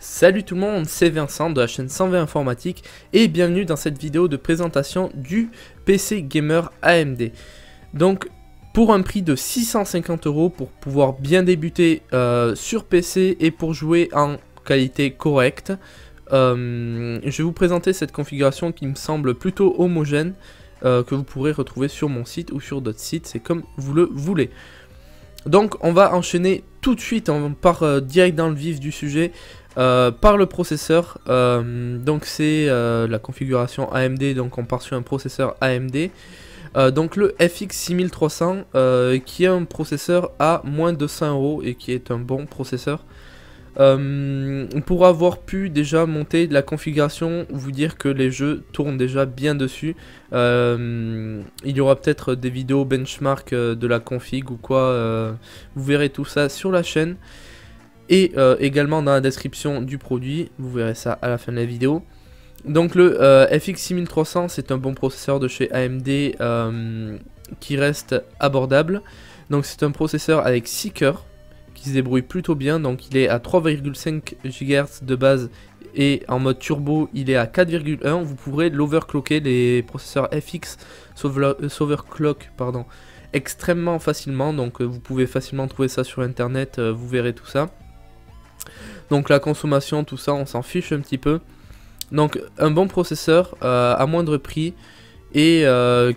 Salut tout le monde, c'est Vincent de la chaîne 120 Informatique et bienvenue dans cette vidéo de présentation du PC Gamer AMD. Donc pour un prix de 650 € pour pouvoir bien débuter sur PC et pour jouer en qualité correcte, je vais vous présenter cette configuration qui me semble plutôt homogène, que vous pourrez retrouver sur mon site ou sur d'autres sites, c'est comme vous le voulez. Donc on va enchaîner tout de suite, on part direct dans le vif du sujet. Par le processeur, donc c'est la configuration AMD, donc on part sur un processeur AMD, donc le FX 6300 qui est un processeur à moins de 100 € et qui est un bon processeur. Pour avoir pu déjà monter la configuration, vous dire que les jeux tournent déjà bien dessus. Il y aura peut-être des vidéos benchmark de la config ou quoi, vous verrez tout ça sur la chaîne. Et également dans la description du produit, vous verrez ça à la fin de la vidéo. Donc le FX 6300, c'est un bon processeur de chez AMD qui reste abordable. Donc c'est un processeur avec 6 cœurs qui se débrouille plutôt bien. Donc il est à 3,5 GHz de base et en mode turbo il est à 4,1. Vous pourrez l'overclocker, les processeurs FX s'overclock pardon, extrêmement facilement. Donc vous pouvez facilement trouver ça sur internet, vous verrez tout ça. Donc la consommation, tout ça, on s'en fiche un petit peu. Donc un bon processeur à moindre prix et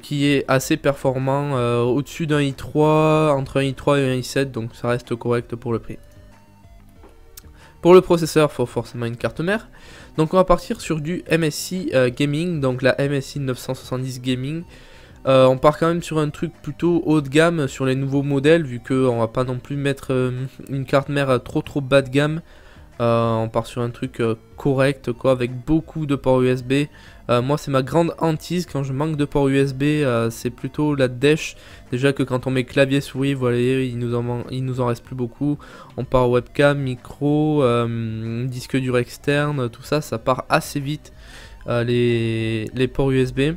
qui est assez performant, au-dessus d'un i3, entre un i3 et un i7, donc ça reste correct pour le prix. Pour le processeur, il faut forcément une carte mère. Donc on va partir sur du MSI Gaming, donc la MSI 970 Gaming. On part quand même sur un truc plutôt haut de gamme sur les nouveaux modèles, vu qu'on va pas non plus mettre une carte mère trop bas de gamme. On part sur un truc correct quoi, avec beaucoup de ports USB. Moi c'est ma grande hantise quand je manque de ports USB, c'est plutôt la dèche. Déjà que quand on met clavier souris, voilà, il nous en reste plus beaucoup. On part webcam, micro, disque dur externe, tout ça, ça part assez vite, les ports USB.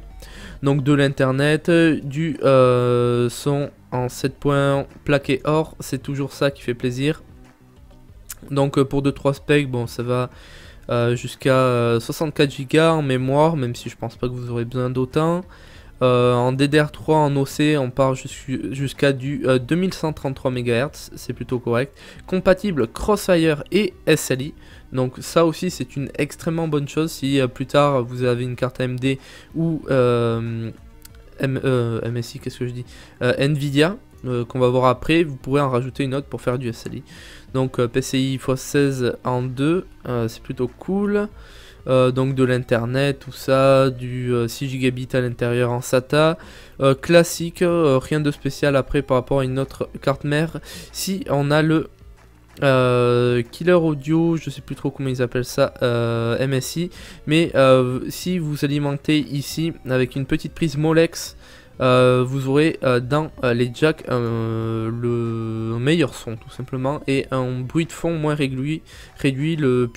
Donc de l'internet, du son en 7 points plaqué or, c'est toujours ça qui fait plaisir. Donc pour 2-3 specs, bon ça va jusqu'à 64 Go en mémoire, même si je pense pas que vous aurez besoin d'autant. En DDR3 en OC on part jusqu'à du 2133 MHz, c'est plutôt correct. Compatible Crossfire et SLI, donc ça aussi c'est une extrêmement bonne chose si plus tard vous avez une carte AMD ou MSI, qu'est-ce que je dis, Nvidia, qu'on va voir après, vous pourrez en rajouter une autre pour faire du SLI. Donc PCI x16 en 2, c'est plutôt cool. Donc de l'internet, tout ça, du 6 Gb à l'intérieur en SATA, classique, rien de spécial après par rapport à une autre carte mère. Si on a le Killer Audio, je sais plus trop comment ils appellent ça, MSI, mais si vous alimentez ici avec une petite prise Molex, vous aurez dans les jacks le meilleur son tout simplement et un bruit de fond moins réduit, le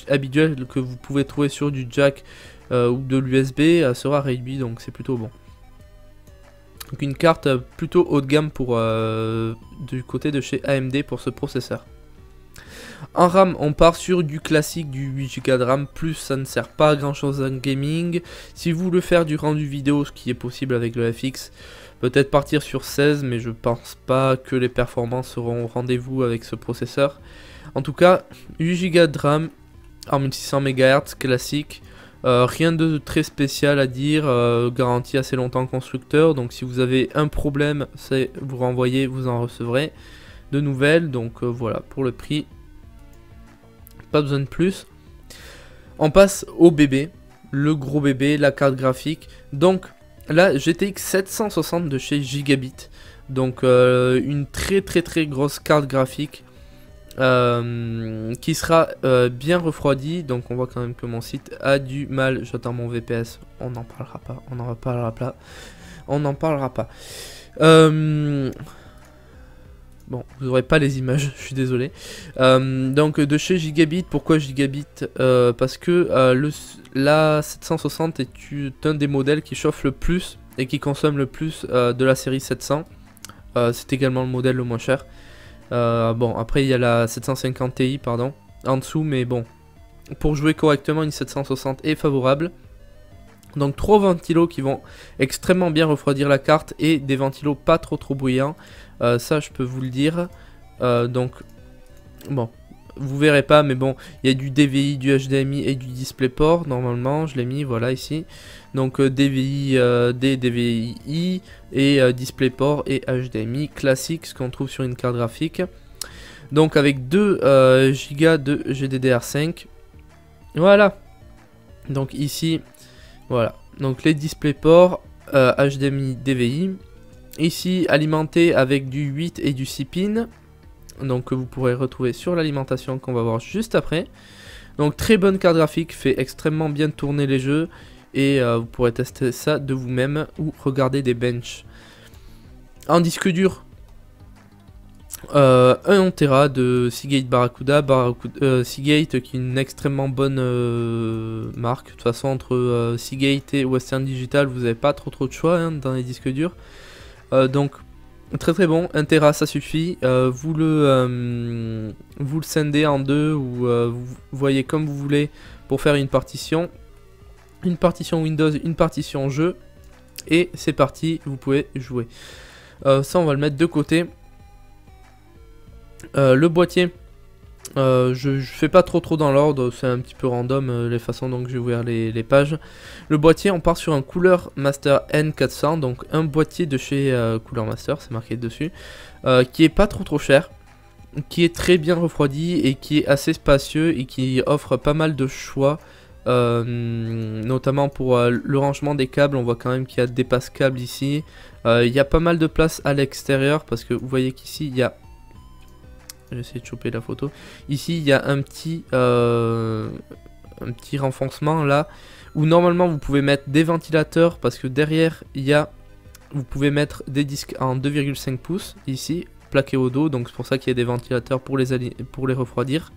habituel que vous pouvez trouver sur du jack ou de l'USB sera réduit, donc c'est plutôt bon. Donc une carte plutôt haut de gamme pour du côté de chez AMD pour ce processeur. En RAM, on part sur du classique, du 8 Go de RAM, plus ça ne sert pas à grand chose en gaming. Si vous voulez faire du rendu vidéo, ce qui est possible avec le FX, peut-être partir sur 16, mais je pense pas que les performances seront au rendez-vous avec ce processeur. En tout cas, 8 Go de RAM en 1600 MHz classique, rien de très spécial à dire, garantie assez longtemps constructeur, donc si vous avez un problème, c'est vous renvoyez, vous en recevrez de nouvelles, donc voilà, pour le prix, pas besoin de plus. On passe au bébé, le gros bébé, la carte graphique. Donc là, GTX 760 de chez Gigabit, donc une très grosse carte graphique qui sera bien refroidie. Donc on voit quand même que mon site a du mal. J'attends mon VPS, on n'en parlera pas, on n'en parlera pas. Bon, vous n'aurez pas les images, je suis désolé. Donc de chez Gigabit, pourquoi Gigabit? Parce que la 760 est un des modèles qui chauffe le plus et qui consomme le plus de la série 700. C'est également le modèle le moins cher. Bon, après il y a la 750 Ti, pardon, en dessous, mais bon, pour jouer correctement une 760 est favorable. Donc 3 ventilos qui vont extrêmement bien refroidir la carte et des ventilos pas trop bruyants. Ça je peux vous le dire. Donc bon, vous verrez pas, mais bon, il y a du DVI, du HDMI et du DisplayPort. Normalement, je l'ai mis, voilà ici. Donc DVI, des DVI et DisplayPort et HDMI classique, ce qu'on trouve sur une carte graphique. Donc avec 2 Go de GDDR5. Voilà. Donc ici, voilà. Donc les DisplayPort, HDMI, DVI. Ici, alimenté avec du 8 et du 6 pins. Donc que vous pourrez retrouver sur l'alimentation qu'on va voir juste après. Donc très bonne carte graphique, fait extrêmement bien tourner les jeux. Et vous pourrez tester ça de vous-même ou regarder des benches. En disque dur, 1 Tera de Seagate Barracuda, Seagate qui est une extrêmement bonne marque. De toute façon entre Seagate et Western Digital vous n'avez pas trop de choix hein, dans les disques durs. Donc très bon, 1 Tera ça suffit. Vous le scindez en deux ou vous voyez comme vous voulez pour faire une partition. Une partition Windows, une partition jeu. Et c'est parti, vous pouvez jouer. Ça on va le mettre de côté. Le boîtier, je fais pas trop dans l'ordre, c'est un petit peu random les façons dont je vais ouvrir les pages. Le boîtier, on part sur un Cooler Master N400, donc un boîtier de chez Cooler Master, c'est marqué dessus, qui est pas trop cher, qui est très bien refroidi et qui est assez spacieux et qui offre pas mal de choix. Notamment pour le rangement des câbles, on voit quand même qu'il y a des passe-câbles ici. Il y a pas mal de place à l'extérieur parce que vous voyez qu'ici il y a... J'essaie de choper la photo. Ici il y a un petit renfoncement là où normalement vous pouvez mettre des ventilateurs parce que derrière il y a... Vous pouvez mettre des disques en 2,5 pouces ici, plaqués au dos, donc c'est pour ça qu'il y a des ventilateurs pour les refroidir.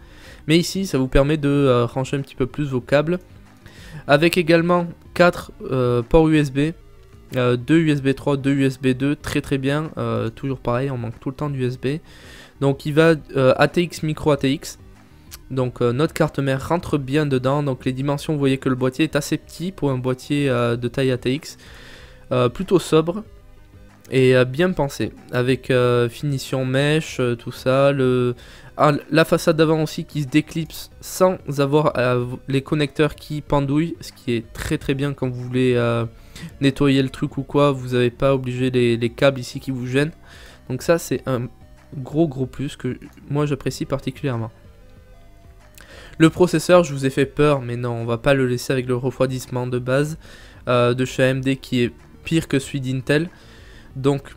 Mais ici ça vous permet de ranger un petit peu plus vos câbles. Avec également 4 ports USB, 2 USB 3, 2 USB 2, très bien, toujours pareil, on manque tout le temps d'USB. Donc il va ATX micro ATX. Donc notre carte mère rentre bien dedans. Donc les dimensions, vous voyez que le boîtier est assez petit pour un boîtier de taille ATX. Plutôt sobre et bien pensé. Avec finition mèche, tout ça. La façade d'avant aussi qui se déclipse sans avoir les connecteurs qui pendouillent. Ce qui est très bien quand vous voulez nettoyer le truc ou quoi. Vous n'avez pas obligé les câbles ici qui vous gênent. Donc ça c'est un gros plus que moi j'apprécie particulièrement. Le processeur, je vous ai fait peur, mais non, on va pas le laisser avec le refroidissement de base de chez AMD qui est pire que celui d'Intel. Donc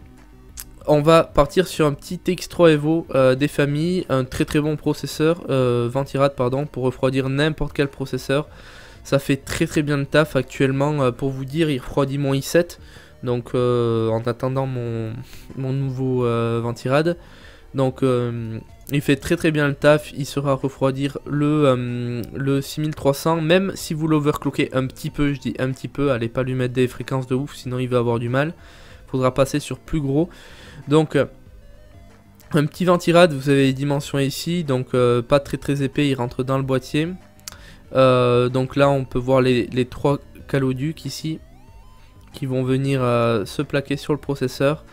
on va partir sur un petit X3 Evo des familles, un très bon processeur, Ventirad pardon, pour refroidir n'importe quel processeur. Ça fait très bien le taf actuellement, pour vous dire, il refroidit mon i7. Donc en attendant mon nouveau Ventirad. Donc il fait très bien le taf, il sera refroidir le 6300, même si vous l'overclockez un petit peu, je dis un petit peu, allez pas lui mettre des fréquences de ouf, sinon il va avoir du mal. Faudra passer sur plus gros. Donc un petit Ventirad, vous avez les dimensions ici, donc pas très épais, il rentre dans le boîtier. Donc là on peut voir les 3 caloducs ici, qui vont venir se plaquer sur le processeur.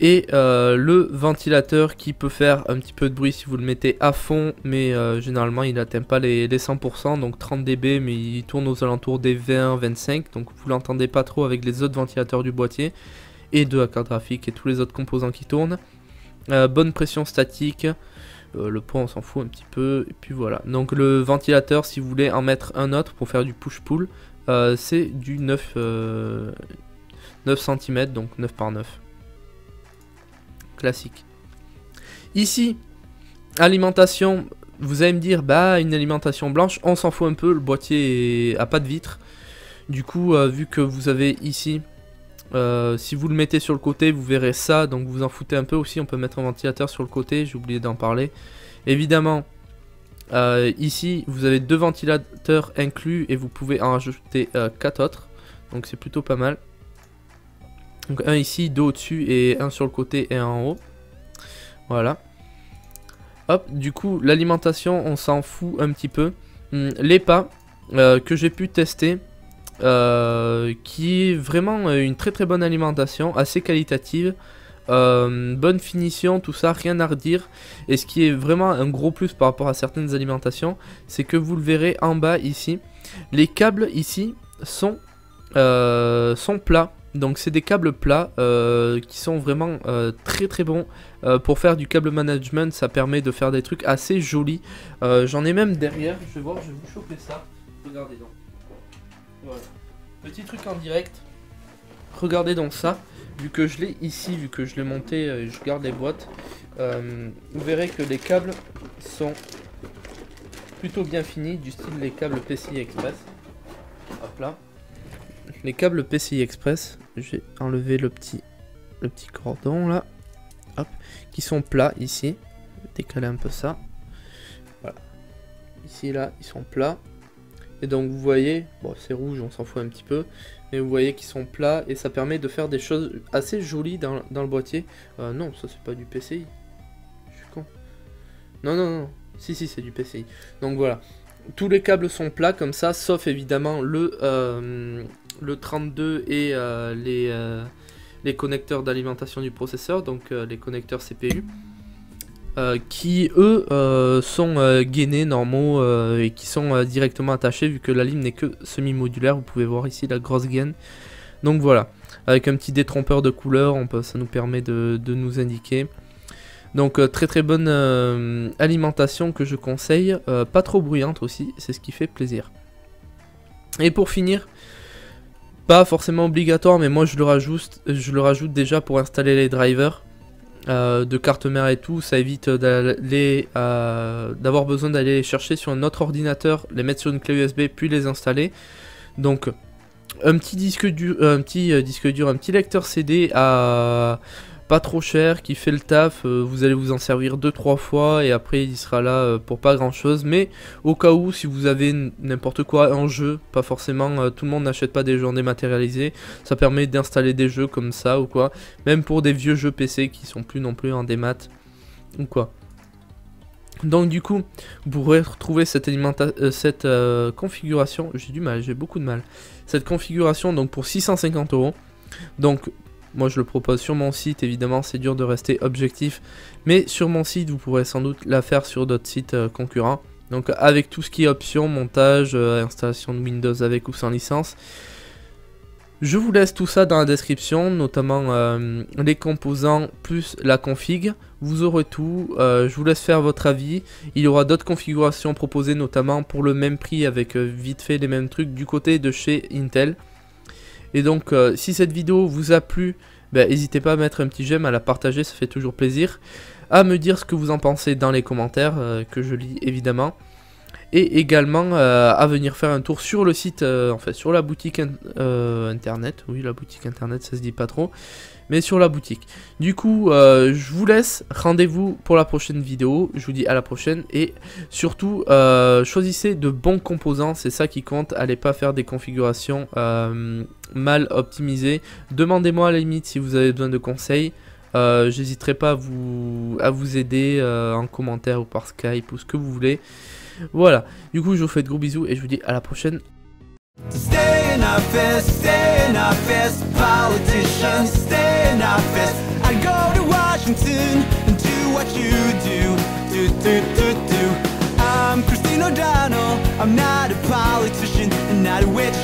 Et le ventilateur qui peut faire un petit peu de bruit si vous le mettez à fond, mais généralement il n'atteint pas les 100%, donc 30 dB, mais il tourne aux alentours des 20-25, donc vous l'entendez pas trop avec les autres ventilateurs du boîtier, et de la carte graphique et tous les autres composants qui tournent. Bonne pression statique, le poids on s'en fout un petit peu, et puis voilà. Donc le ventilateur, si vous voulez en mettre un autre pour faire du push-pull, c'est du 9 cm, donc 9 par 9. Classique. Ici, alimentation, vous allez me dire, bah une alimentation blanche, on s'en fout un peu, le boîtier a pas de vitre. Du coup, vu que vous avez ici, si vous le mettez sur le côté, vous verrez ça, donc vous en foutez un peu aussi. On peut mettre un ventilateur sur le côté, j'ai oublié d'en parler. Évidemment, ici, vous avez 2 ventilateurs inclus et vous pouvez en rajouter 4 autres, donc c'est plutôt pas mal. Donc un ici, 2 au-dessus et un sur le côté et un en haut. Voilà. Hop, du coup, l'alimentation, on s'en fout un petit peu. l'EPA que j'ai pu tester, qui est vraiment une très bonne alimentation, assez qualitative, bonne finition, tout ça, rien à redire. Et ce qui est vraiment un gros plus par rapport à certaines alimentations, c'est que vous le verrez en bas ici, les câbles ici sont plats. Donc c'est des câbles plats qui sont vraiment très bons pour faire du câble management. Ça permet de faire des trucs assez jolis. J'en ai même derrière, je vais voir, je vais vous choper ça. Regardez donc. Voilà. Petit truc en direct. Regardez donc ça. Vu que je l'ai ici, vu que je l'ai monté, je garde les boîtes. Vous verrez que les câbles sont plutôt bien finis, du style les câbles PCI Express. Hop là. Les câbles PCI Express, j'ai enlevé le petit cordon là, hop, qui sont plats ici. Je vais décaler un peu ça. Voilà. Ici là, ils sont plats. Et donc vous voyez, bon c'est rouge, on s'en fout un petit peu, mais vous voyez qu'ils sont plats et ça permet de faire des choses assez jolies dans le boîtier. Non, ça c'est pas du PCI. Je suis con. Non. Si c'est du PCI. Donc voilà. Tous les câbles sont plats comme ça, sauf évidemment le 32 et les connecteurs d'alimentation du processeur, donc les connecteurs CPU, qui eux sont gainés normaux et qui sont directement attachés vu que la ligne n'est que semi-modulaire. Vous pouvez voir ici la grosse gaine. Donc voilà, avec un petit détrompeur de couleur, ça nous permet de nous indiquer. Donc très bonne alimentation que je conseille, pas trop bruyante aussi, c'est ce qui fait plaisir. Et pour finir, pas forcément obligatoire, mais moi je le rajoute déjà pour installer les drivers de carte mère et tout. Ça évite d'avoir besoin d'aller les chercher sur un autre ordinateur, les mettre sur une clé USB puis les installer. Donc un petit disque dur, un petit lecteur CD à pas trop cher, qui fait le taf. Vous allez vous en servir 2-3 fois et après il sera là pour pas grand chose. Mais au cas où, si vous avez n'importe quoi en jeu, pas forcément, tout le monde n'achète pas des jeux dématérialisés, ça permet d'installer des jeux comme ça ou quoi, même pour des vieux jeux PC qui sont plus non plus en démat ou quoi. Donc du coup, vous pourrez retrouver cette configuration, j'ai beaucoup de mal, cette configuration donc pour 650 €. Donc moi je le propose sur mon site, évidemment c'est dur de rester objectif, mais sur mon site vous pourrez sans doute la faire sur d'autres sites concurrents. Donc avec tout ce qui est options, montage, installation de Windows avec ou sans licence. Je vous laisse tout ça dans la description, notamment les composants plus la config. Vous aurez tout, je vous laisse faire votre avis. Il y aura d'autres configurations proposées, notamment pour le même prix avec vite fait les mêmes trucs du côté de chez Intel. Et donc si cette vidéo vous a plu, n'hésitez pas à mettre un petit j'aime, à la partager, ça fait toujours plaisir. À me dire ce que vous en pensez dans les commentaires, que je lis évidemment. Et également à venir faire un tour sur le site, en fait sur la boutique internet. Oui, la boutique internet, ça se dit pas trop, mais sur la boutique. Du coup, je vous laisse, rendez-vous pour la prochaine vidéo. Je vous dis à la prochaine et surtout choisissez de bons composants, c'est ça qui compte. Allez pas faire des configurations mal optimisées. Demandez-moi à la limite si vous avez besoin de conseils. J'hésiterai pas à vous aider en commentaire ou par Skype ou ce que vous voulez. Voilà, du coup je vous fais de gros bisous et je vous dis à la prochaine. Stay in office, politicians, stay in office. I go to Washington and do what you do. I'm Christine O'Donnell, I'm not a politician and not a witch.